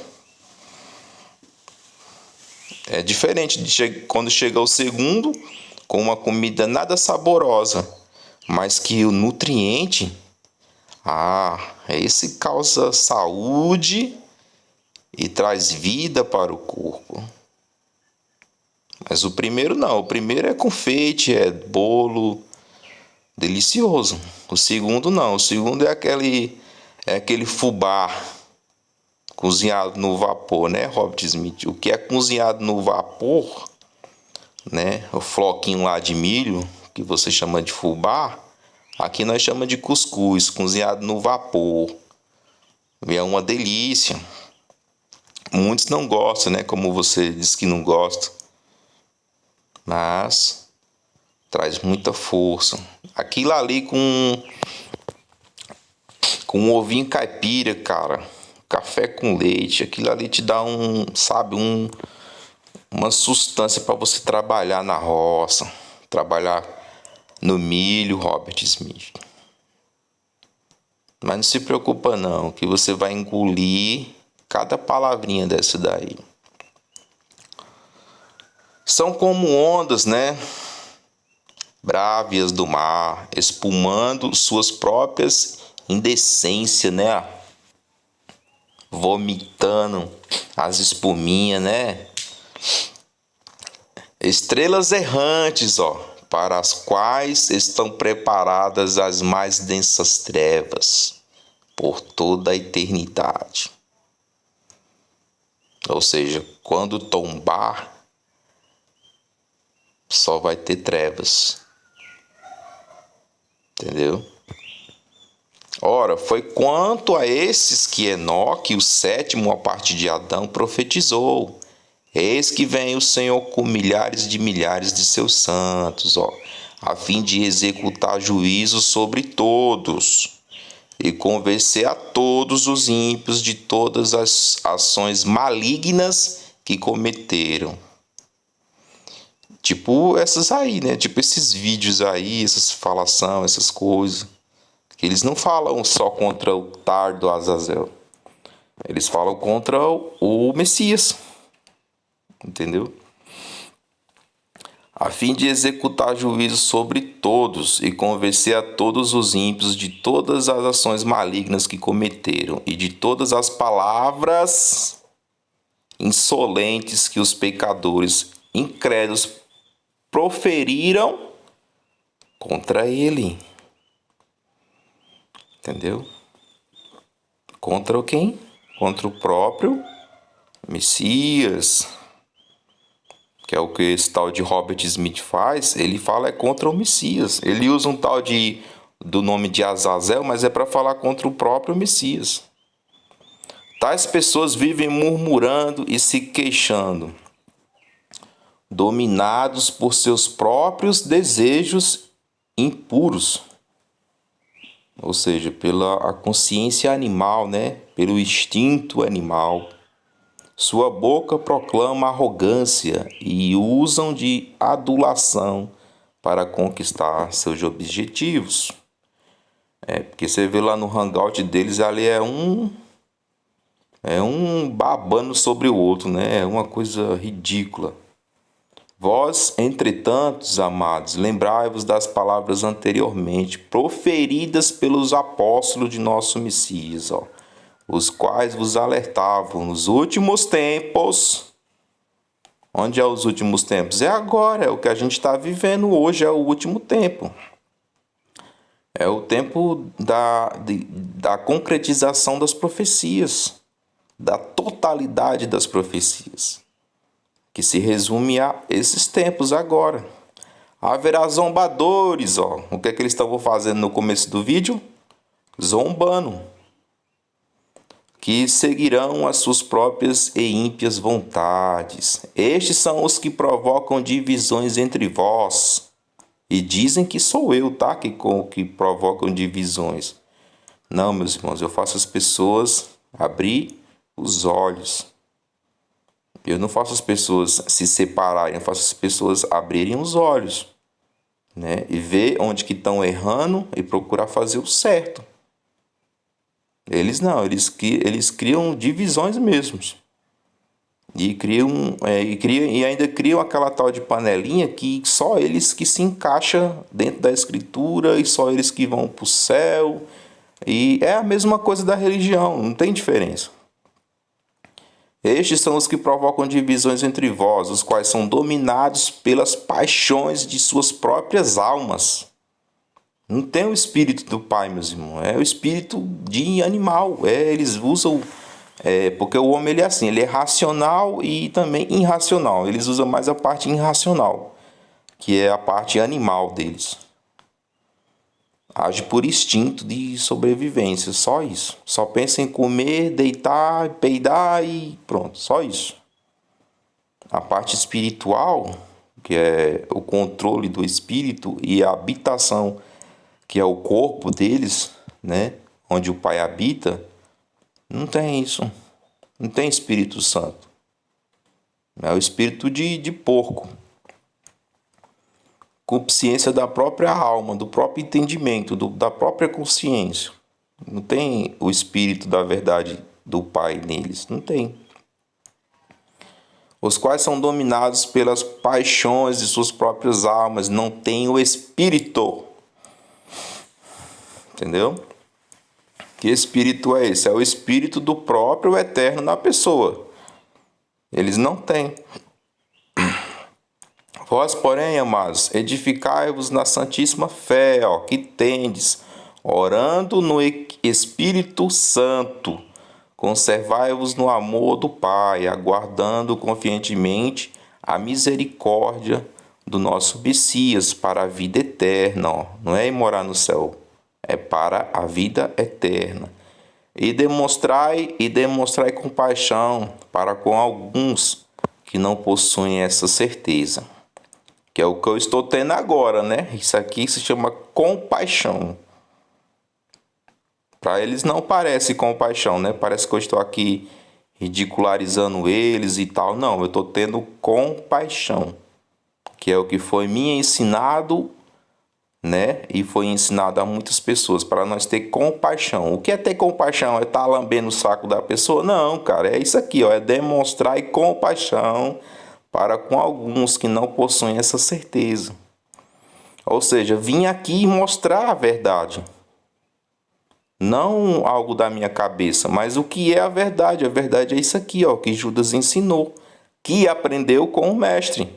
É diferente de quando chega o segundo com uma comida nada saborosa, mas que o nutriente, esse causa saúde e traz vida para o corpo. Mas o primeiro não, o primeiro é confeite, é bolo, delicioso. O segundo não, o segundo é aquele fubá cozinhado no vapor, né, Robert Smith? O que é cozinhado no vapor, né, o floquinho lá de milho, que você chama de fubá, aqui nós chamamos de cuscuz, cozinhado no vapor. E é uma delícia. Muitos não gostam, né, como você disse que não gosta. Mas traz muita força. Aquilo ali com um ovinho caipira, cara, café com leite, aquilo ali te dá uma sustância para você trabalhar na roça, trabalhar no milho, Robert Smith. Mas não se preocupa não, que você vai engolir cada palavrinha dessa daí. São como ondas, né? Brávias do mar, espumando suas próprias indecências, né? Vomitando as espuminhas, né? Estrelas errantes, ó, para as quais estão preparadas as mais densas trevas por toda a eternidade. Ou seja, quando tombar, só vai ter trevas. Entendeu? Ora, foi quanto a esses que Enoque, o sétimo a partir de Adão, profetizou. Eis que vem o Senhor com milhares de seus santos, ó, a fim de executar juízo sobre todos e convencer a todos os ímpios de todas as ações malignas que cometeram. Tipo essas aí, né? Tipo esses vídeos aí, essas falação, essas coisas. Que eles não falam só contra o Tardo Azazel. Eles falam contra o Messias. Entendeu? A fim de executar juízo sobre todos e convencer a todos os ímpios de todas as ações malignas que cometeram e de todas as palavras insolentes que os pecadores incrédulos proferiram contra ele. Entendeu? Contra quem? Contra o próprio Messias. Que é o que esse tal de Robert Smith faz. Ele fala contra o Messias. Ele usa um tal do nome de Azazel, mas é para falar contra o próprio Messias. Tais pessoas vivem murmurando e se queixando, dominados por seus próprios desejos impuros. Ou seja, pela consciência animal, né? Pelo instinto animal. Sua boca proclama arrogância e usam de adulação para conquistar seus objetivos. Porque você vê lá no hangout deles, ali é um babando sobre o outro, né? É uma coisa ridícula. Vós, entretanto, amados, lembrai-vos das palavras anteriormente proferidas pelos apóstolos de nosso Messias, ó, os quais vos alertavam nos últimos tempos. Onde é os últimos tempos? É agora, é o que a gente está vivendo hoje, é o último tempo. É o tempo da concretização das profecias, da totalidade das profecias, que se resume a esses tempos agora. Haverá zombadores, ó. O que é que eles estavam fazendo no começo do vídeo? Zombando. Que seguirão as suas próprias e ímpias vontades. Estes são os que provocam divisões entre vós. E dizem que sou eu, tá? Que provocam divisões. Não, meus irmãos, eu faço as pessoas abrir os olhos. Eu não faço as pessoas se separarem, eu faço as pessoas abrirem os olhos, né? E ver onde que estão errando e procurar fazer o certo. Eles não, eles criam divisões mesmos. E ainda criam aquela tal de panelinha que só eles que se encaixam dentro da escritura e só eles que vão para o céu. E é a mesma coisa da religião, não tem diferença. Estes são os que provocam divisões entre vós, os quais são dominados pelas paixões de suas próprias almas. Não tem o espírito do Pai, meus irmãos. É o espírito de animal. Eles usam... porque o homem ele é assim, ele é racional e também irracional. Eles usam mais a parte irracional, que é a parte animal deles. Age por instinto de sobrevivência, só isso. Só pensa em comer, deitar, peidar e pronto, só isso. A parte espiritual, que é o controle do espírito e a habitação, que é o corpo deles, né, onde o Pai habita, não tem isso. Não tem Espírito Santo. É o espírito de porco. Consciência da própria alma, do próprio entendimento, da própria consciência. Não tem o espírito da verdade do Pai neles. Não tem. os quais são dominados pelas paixões de suas próprias almas, não têm o Espírito. Entendeu? Que espírito é esse? É o espírito do próprio Eterno na pessoa. Eles não têm. Vós, porém, amados, edificai-vos na santíssima fé, que tendes, orando no Espírito Santo. Conservai-vos no amor do Pai, aguardando confiantemente a misericórdia do nosso Messias para a vida eterna. Não é ir morar no céu, é para a vida eterna. E demonstrai compaixão para com alguns que não possuem essa certeza. Que é o que eu estou tendo agora, né? Isso aqui se chama compaixão. Para eles não parece compaixão, né? Parece que eu estou aqui ridicularizando eles e tal. Não, eu estou tendo compaixão. Que é o que foi me ensinado, né? E foi ensinado a muitas pessoas para nós ter compaixão. O que é ter compaixão? É estar lambendo o saco da pessoa? Não, cara, é isso aqui, ó, é demonstrar compaixão para com alguns que não possuem essa certeza. Ou seja, vim aqui mostrar a verdade. Não algo da minha cabeça, mas o que é a verdade. A verdade é isso aqui, ó, que Judas ensinou, que aprendeu com o mestre.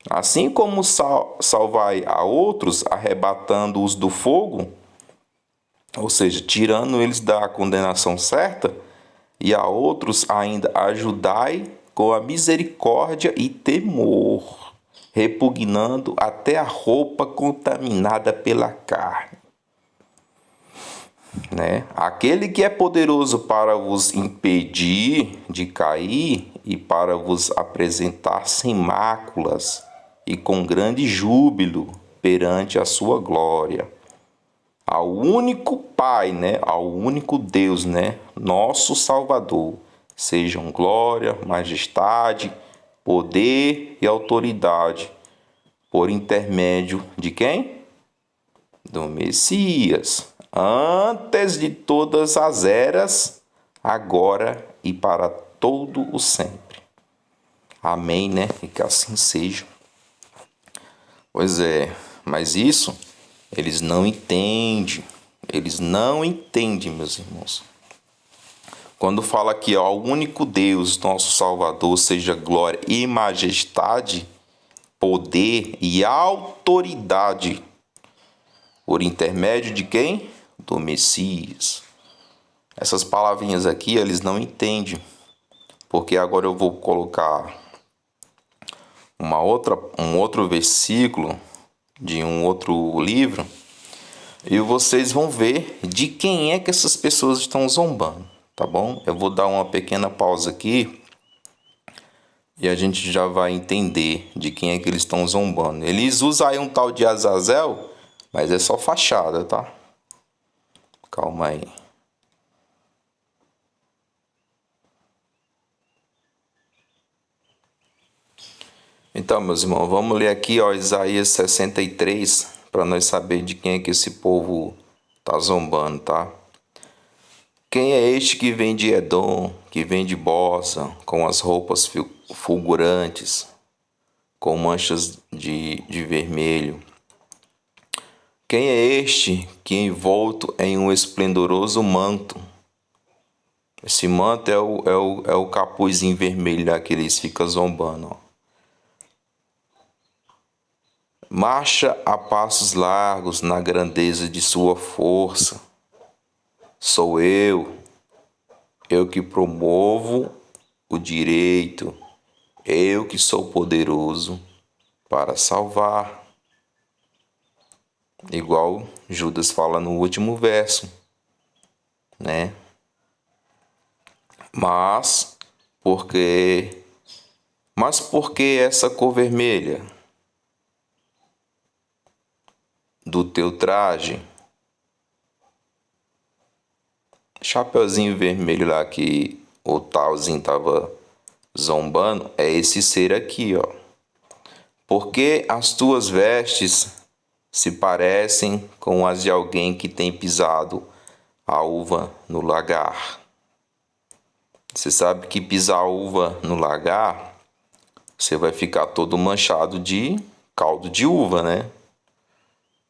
Assim como salvai a outros, arrebatando-os do fogo, ou seja, tirando eles da condenação certa, e a outros ainda ajudai com a misericórdia e temor, repugnando até a roupa contaminada pela carne. Né? Aquele que é poderoso para vos impedir de cair e para vos apresentar sem máculas e com grande júbilo perante a sua glória. Ao único Pai, né? Ao único Deus, né? Nosso Salvador, sejam glória, majestade, poder e autoridade, por intermédio de quem? Do Messias, antes de todas as eras, agora e para todo o sempre. Amém, né? E que assim seja. Pois é, mas isso eles não entendem. Eles não entendem, meus irmãos. Quando fala aqui, ó, o único Deus, nosso Salvador, seja glória e majestade, poder e autoridade, por intermédio de quem? Do Messias. Essas palavrinhas aqui, eles não entendem. Porque agora eu vou colocar um outro versículo de um outro livro e vocês vão ver de quem é que essas pessoas estão zombando, tá bom? Eu vou dar uma pequena pausa aqui e a gente já vai entender de quem é que eles estão zombando. Eles usam aí um tal de Azazel, mas é só fachada, tá? Calma aí. Então, meus irmãos, vamos ler aqui, ó, Isaías 63, para nós saber de quem é que esse povo tá zombando, tá? Quem é este que vem de Edom, que vem de Bosa, com as roupas fulgurantes, com manchas de vermelho? Quem é este que envolto em um esplendoroso manto? Esse manto é o capuzinho vermelho lá que eles ficam zombando, ó. Marcha a passos largos na grandeza de sua força. Sou eu que promovo o direito, eu que sou poderoso para salvar. Igual Judas fala no último verso, né? Mas por que essa cor vermelha do teu traje? Chapeuzinho vermelho lá que o talzinho tava zombando é esse ser aqui, ó. Porque as tuas vestes se parecem com as de alguém que tem pisado a uva no lagar. Você sabe que pisar uva no lagar, você vai ficar todo manchado de caldo de uva, né?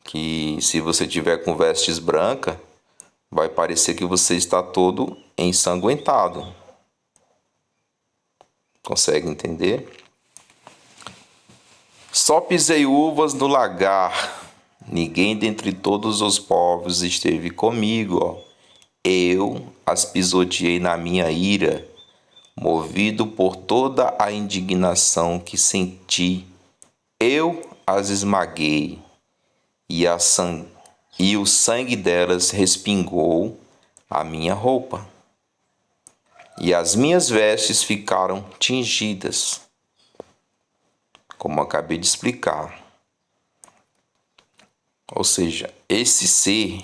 Que se você tiver com vestes brancas, vai parecer que você está todo ensanguentado. Consegue entender? Só pisei uvas no lagar, ninguém dentre todos os povos esteve comigo, ó. Eu as pisoteei na minha ira, movido por toda a indignação que senti. Eu as esmaguei, e o sangue delas respingou a minha roupa, e as minhas vestes ficaram tingidas, como acabei de explicar. Ou seja, esse ser,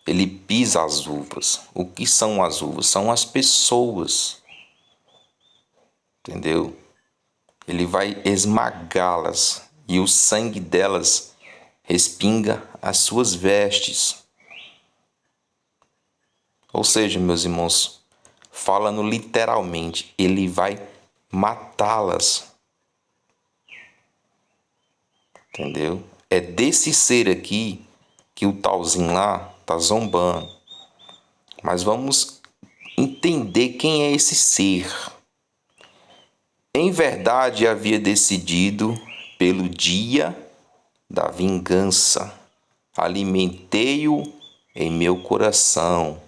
ele pisa as uvas. O que são as uvas? São as pessoas. Entendeu? Ele vai esmagá-las e o sangue delas respinga as suas vestes. Ou seja, meus irmãos, falando literalmente, ele vai matá-las. Entendeu? É desse ser aqui que o talzinho lá tá zombando. Mas vamos entender quem é esse ser. Em verdade, havia decidido pelo dia da vingança. Alimentei-o em meu coração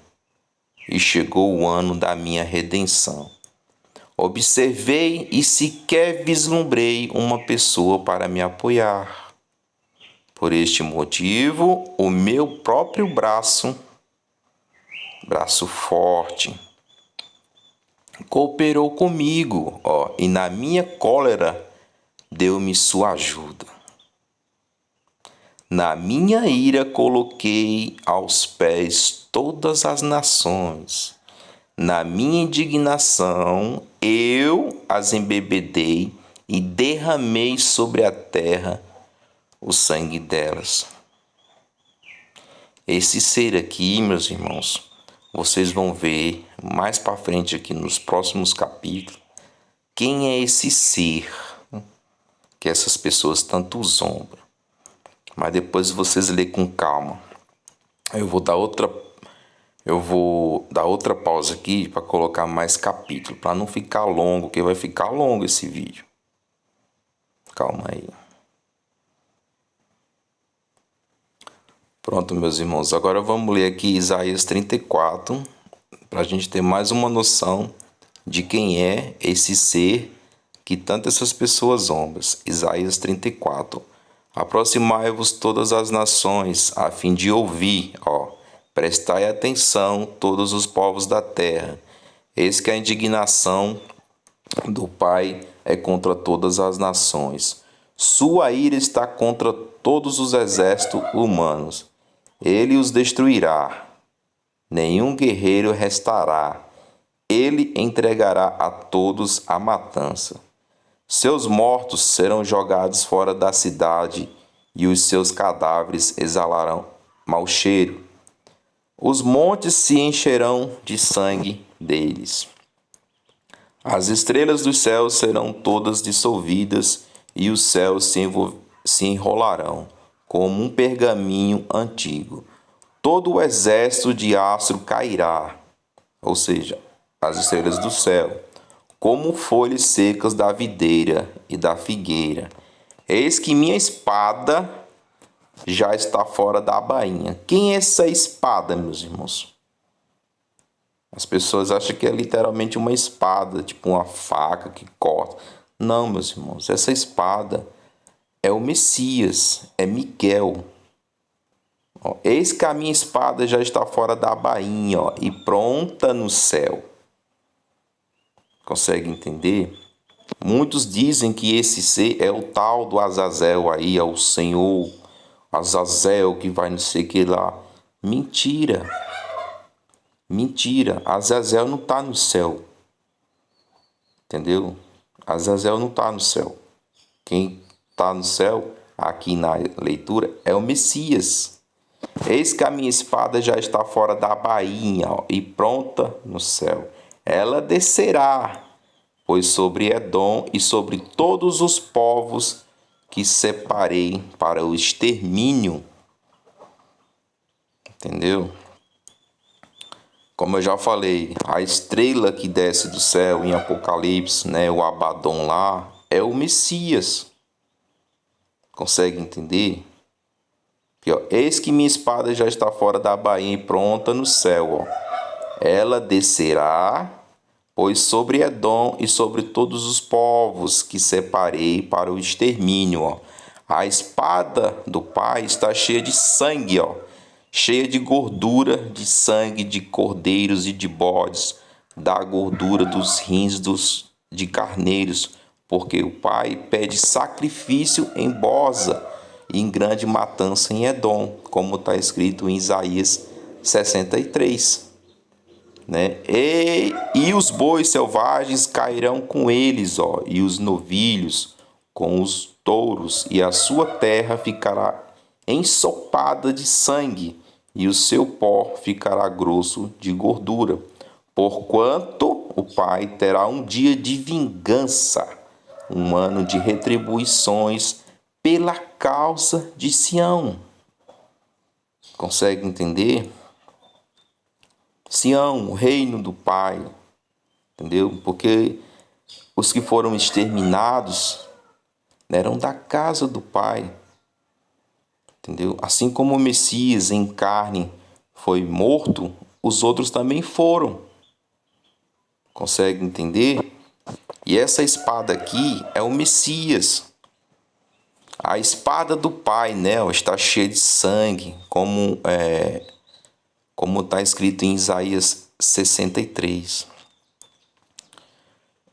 e chegou o ano da minha redenção. Observei e sequer vislumbrei uma pessoa para me apoiar. Por este motivo, o meu próprio braço forte, cooperou comigo, ó, e na minha cólera deu-me sua ajuda. Na minha ira coloquei aos pés todas as nações. Na minha indignação eu as embebedei e derramei sobre a terra o sangue delas. Esse ser aqui, meus irmãos, vocês vão ver mais para frente aqui nos próximos capítulos quem é esse ser que essas pessoas tanto zombam. Mas depois vocês lêem com calma. Eu vou dar outra pausa aqui para colocar mais capítulo, para não ficar longo, que vai ficar longo esse vídeo. Calma aí. Pronto, meus irmãos. Agora vamos ler aqui Isaías 34, para a gente ter mais uma noção de quem é esse ser que tanto essas pessoas zombam. Isaías 34. Aproximai-vos todas as nações, a fim de ouvir, ó. Prestai atenção, todos os povos da terra. Eis que a indignação do Pai é contra todas as nações. Sua ira está contra todos os exércitos humanos. Ele os destruirá. Nenhum guerreiro restará. Ele entregará a todos a matança. Seus mortos serão jogados fora da cidade e os seus cadáveres exalarão mau cheiro. Os montes se encherão de sangue deles. As estrelas dos céus serão todas dissolvidas e os céus se enrolarão como um pergaminho antigo. Todo o exército de astro cairá, ou seja, as estrelas do céu, como folhas secas da videira e da figueira. Eis que minha espada já está fora da bainha. Quem é essa espada, meus irmãos? As pessoas acham que é literalmente uma espada, tipo uma faca que corta. Não, meus irmãos, essa espada é o Messias, é Miguel. Ó, eis que a minha espada já está fora da bainha, ó, e pronta no céu. Consegue entender? Muitos dizem que esse ser é o tal do Azazel aí, é o Senhor Azazel que vai não sei o que lá. Mentira. Mentira. Azazel não está no céu. Entendeu? Azazel não está no céu. Quem está no céu, aqui na leitura, é o Messias. Eis que a minha espada já está fora da bainha, ó, e pronta no céu. ela descerá, pois sobre Edom e sobre todos os povos que separei para o extermínio. Entendeu? Como eu já falei, a estrela que desce do céu em Apocalipse, né, o Abaddon lá, é o Messias. Consegue entender? Aqui, ó, eis que minha espada já está fora da bainha e pronta no céu. Ó. Ela descerá, pois sobre Edom e sobre todos os povos que separei para o extermínio. Ó. A espada do Pai está cheia de sangue, ó, cheia de gordura, de sangue de cordeiros e de bodes, da gordura dos rins de carneiros, porque o Pai pede sacrifício em Boza e em grande matança em Edom, como está escrito em Isaías 63. Né? E os bois selvagens cairão com eles, ó, e os novilhos com os touros, e a sua terra ficará ensopada de sangue, e o seu pó ficará grosso de gordura. Porquanto o Pai terá um dia de vingança, um ano de retribuições pela causa de Sião. Consegue entender? Sião, o reino do Pai, entendeu? Porque os que foram exterminados eram da casa do Pai, entendeu? Assim como o Messias em carne foi morto, os outros também foram. Consegue entender? E essa espada aqui é o Messias. A espada do Pai, né? Está cheia de sangue, como está escrito em Isaías 63.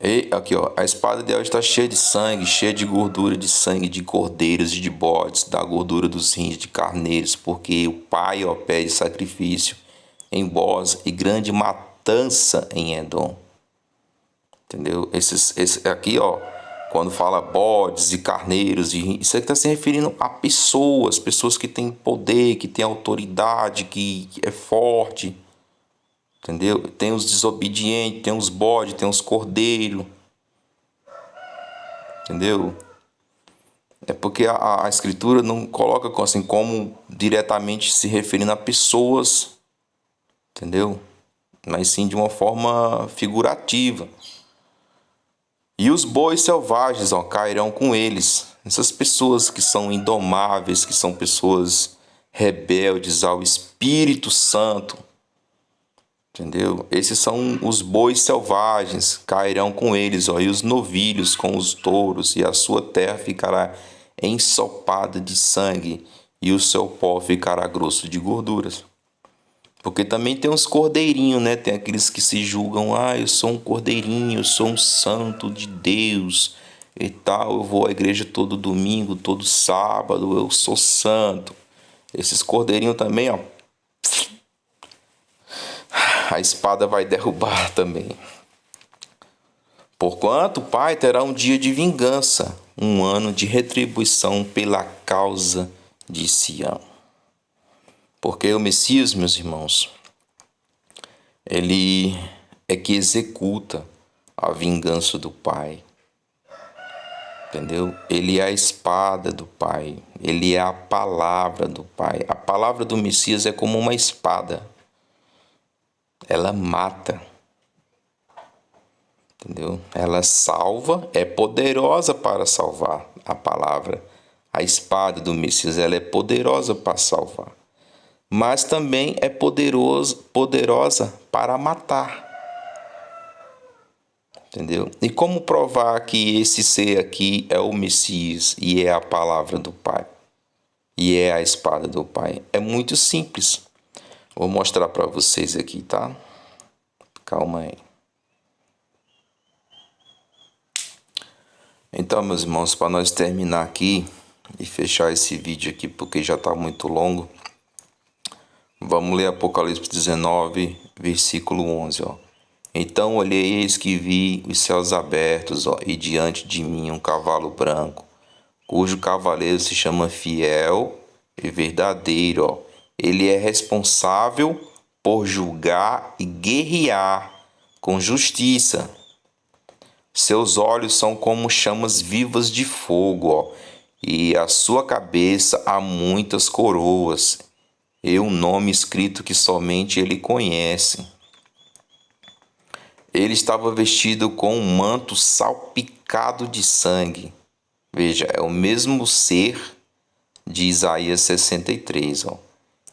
E aqui, ó, a espada de Deus está cheia de sangue, cheia de gordura de sangue de cordeiros e de bodes, da gordura dos rins de carneiros, porque o Pai, ó, pede sacrifício em Boz e grande matança em Edom. Entendeu? Esse aqui, ó, quando fala bodes e carneiros, isso aqui está se referindo a pessoas que têm poder, que têm autoridade, que é forte. Entendeu? Tem os desobedientes, tem os bodes, tem os cordeiros. Entendeu? É porque a escritura não coloca assim como diretamente se referindo a pessoas. Entendeu? Mas sim de uma forma figurativa. E os bois selvagens, ó, cairão com eles. Essas pessoas que são indomáveis, que são pessoas rebeldes ao Espírito Santo. Entendeu? Esses são os bois selvagens, cairão com eles, ó, e os novilhos com os touros, e a sua terra ficará ensopada de sangue, e o seu pó ficará grosso de gorduras. Porque também tem uns cordeirinhos, né? Tem aqueles que se julgam, eu sou um cordeirinho, eu sou um santo de Deus e tal, eu vou à igreja todo domingo, todo sábado, eu sou santo. Esses cordeirinhos também, ó, a espada vai derrubar também. Porquanto o Pai terá um dia de vingança, um ano de retribuição pela causa de Sião. Porque o Messias, meus irmãos, ele é que executa a vingança do Pai. Entendeu? Ele é a espada do Pai. Ele é a palavra do Pai. A palavra do Messias é como uma espada. Ela mata. Entendeu? Ela salva, é poderosa para salvar. A palavra, a espada do Messias, ela é poderosa para salvar. Mas também é poderosa para matar. Entendeu? E como provar que esse ser aqui é o Messias e é a palavra do Pai? E é a espada do Pai? É muito simples. Vou mostrar para vocês aqui, tá? Calma aí. Então, meus irmãos, para nós terminar aqui e fechar esse vídeo aqui, porque já está muito longo, vamos ler Apocalipse 19, versículo 11, ó. Então olhei, eis que vi os céus abertos, ó, e diante de mim um cavalo branco, cujo cavaleiro se chama Fiel e Verdadeiro, ó. Ele é responsável por julgar e guerrear com justiça. Seus olhos são como chamas vivas de fogo, ó, e a sua cabeça há muitas coroas, e um nome escrito que somente ele conhece. Ele estava vestido com um manto salpicado de sangue. Veja, é o mesmo ser de Isaías 63, ó.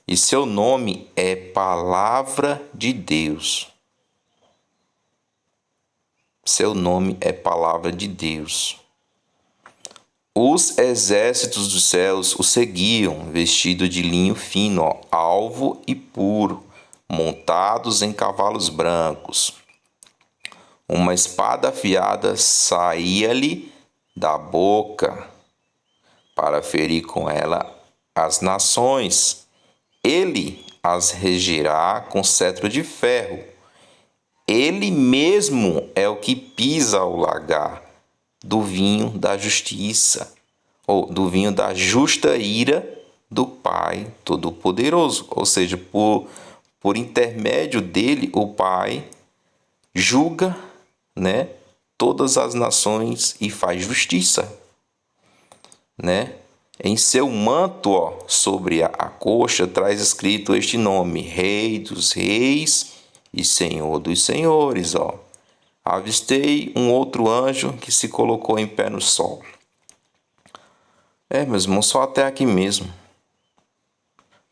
E seu nome é Palavra de Deus. Seu nome é Palavra de Deus. Os exércitos dos céus o seguiam, vestido de linho fino, ó, alvo e puro, montados em cavalos brancos. Uma espada afiada saía-lhe da boca para ferir com ela as nações. Ele as regirá com cetro de ferro. Ele mesmo é o que pisa o lagar do vinho da justiça, ou do vinho da justa ira do Pai Todo-Poderoso. Ou seja, por intermédio dele, o Pai julga, né, todas as nações e faz justiça, né? Em seu manto, ó, sobre a coxa, traz escrito este nome: Rei dos Reis e Senhor dos Senhores, ó. Avistei um outro anjo que se colocou em pé no sol. Meus irmãos, só até aqui mesmo.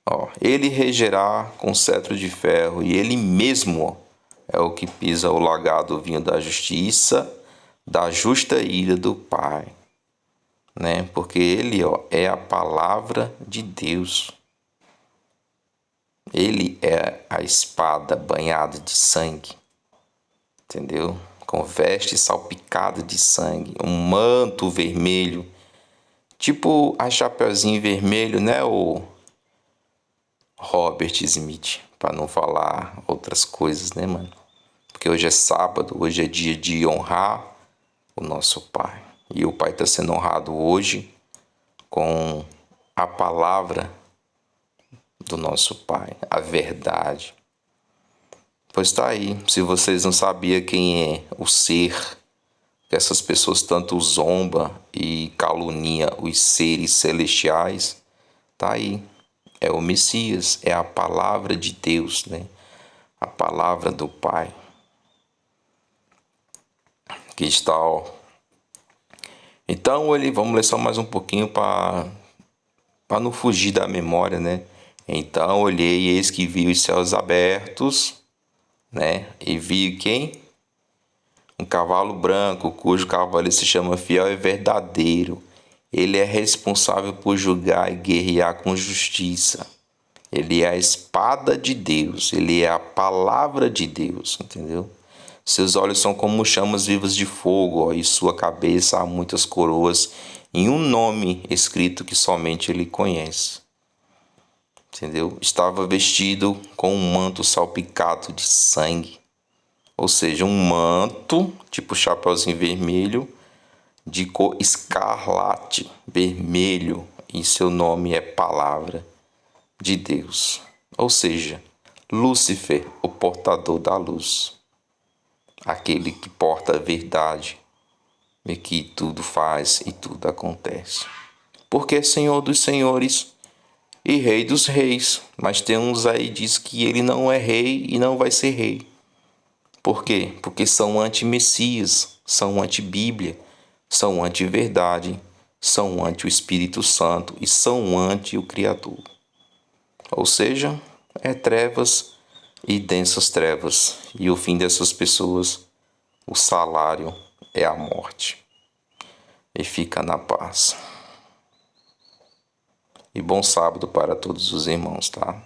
Ó, ele regerá com cetro de ferro, e ele mesmo, ó, é o que pisa o lagar do vinho da justiça, da justa ira do Pai, né? Porque ele, ó, é a palavra de Deus. Ele é a espada banhada de sangue, entendeu? Com veste salpicada de sangue, um manto vermelho, tipo a Chapeuzinho Vermelho, né? O Robert Smith, para não falar outras coisas, né, mano? Porque hoje é sábado, hoje é dia de honrar o nosso Pai. E o Pai está sendo honrado hoje com a palavra do nosso Pai, a verdade. Pois está aí, se vocês não sabiam quem é o ser que essas pessoas tanto zombam e caluniam os seres celestiais, tá aí. É o Messias, é a palavra de Deus, né? A palavra do Pai. Aqui está, ó. Então, vamos ler só mais um pouquinho para não fugir da memória, né? Então, olhei e eis que vi os céus abertos, né? E vi quem? Um cavalo branco, cujo cavalo se chama Fiel e Verdadeiro. Ele é responsável por julgar e guerrear com justiça. Ele é a espada de Deus, ele é a palavra de Deus, entendeu? Seus olhos são como chamas vivas de fogo, ó, e sua cabeça há muitas coroas, em um nome escrito que somente ele conhece. Entendeu? Estava vestido com um manto salpicado de sangue, ou seja, um manto, tipo Chapeuzinho Vermelho, de cor escarlate, vermelho, e seu nome é Palavra de Deus. Ou seja, Lúcifer, o portador da luz, aquele que porta a verdade e que tudo faz e tudo acontece. Porque é Senhor dos senhores e Rei dos reis, mas tem uns aí que diz que ele não é rei e não vai ser rei. Por quê? Porque são anti-Messias, são anti-Bíblia, são anti-verdade, são anti o Espírito Santo e são anti o Criador. Ou seja, é trevas e densas trevas, e o fim dessas pessoas, o salário é a morte. E fica na paz. E bom sábado para todos os irmãos, tá?